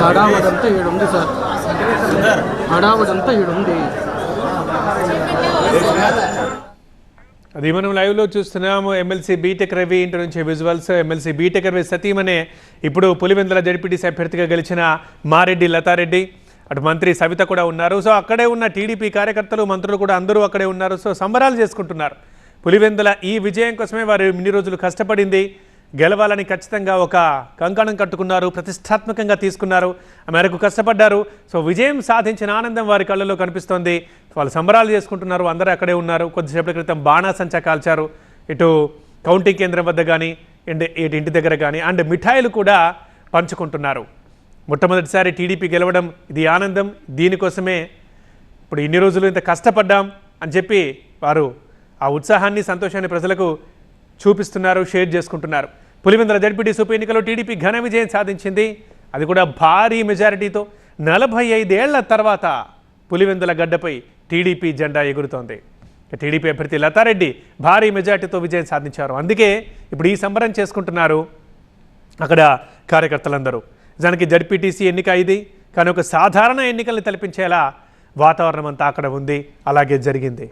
హడావడంతా ఈడుంది sir, హడావడంతా ఈడుంది. అది మనం లైవ్లో చూస్తున్నాము. ఎమ్మెల్సీ బీటెక్ రవి ఇంటి నుంచి విజువల్స్. ఎమ్మెల్సీ బీటెక్ రవి సతీమనే ఇప్పుడు పులివెందుల జడ్పీటీసీ అభ్యర్థిగా గెలిచిన మారెడ్డి లతారెడ్డి, అటు మంత్రి సవిత కూడా ఉన్నారు. సో అక్కడే ఉన్న టీడీపీ కార్యకర్తలు, మంత్రులు కూడా అందరూ అక్కడే ఉన్నారు. సో సంబరాలు చేసుకుంటున్నారు. పులివెందుల ఈ విజయం కోసమే వారు ఇన్ని రోజులు కష్టపడింది, గెలవాలని ఖచ్చితంగా ఒక కంకణం కట్టుకున్నారు, ప్రతిష్టాత్మకంగా తీసుకున్నారు, ఆ మేరకు కష్టపడ్డారు. సో విజయం సాధించిన ఆనందం వారి కళ్ళలో కనిపిస్తోంది. వాళ్ళు సంబరాలు చేసుకుంటున్నారు, అందరూ అక్కడే ఉన్నారు. కొద్దిసేపటి క్రితం బాణాసంచా కాల్చారు, ఇటు కౌంటింగ్ కేంద్రం వద్ద కానీ ఇటు ఇంటి దగ్గర కానీ, అండ్ మిఠాయిలు కూడా పంచుకుంటున్నారు. మొట్టమొదటిసారి టీడీపీ గెలవడం ఇది ఆనందం. దీనికోసమే ఇప్పుడు ఇన్ని రోజులు ఇంత కష్టపడ్డాం అని చెప్పి వారు ఆ ఉత్సాహాన్ని, సంతోషాన్ని ప్రజలకు చూపిస్తున్నారు, షేర్ చేసుకుంటున్నారు. పులివెందుల జడ్పీటీసీ ఉప ఎన్నికలో టీడీపీ ఘన విజయం సాధించింది, అది కూడా భారీ మెజారిటీతో. 45 ఏళ్ల తర్వాత పులివెందుల గడ్డపై టీడీపీ జెండా ఎగురుతోంది. టీడీపీ అభ్యర్థి లతారెడ్డి భారీ మెజారిటీతో విజయం సాధించారు. అందుకే ఇప్పుడు ఈ సంబరం చేసుకుంటున్నారు అక్కడ కార్యకర్తలందరూ. నిజానికి జడ్పీటీసీ ఎన్నిక ఇది, కానీ ఒక సాధారణ ఎన్నికల్ని తలపించేలా వాతావరణం అంతా అక్కడ ఉంది, అలాగే జరిగింది.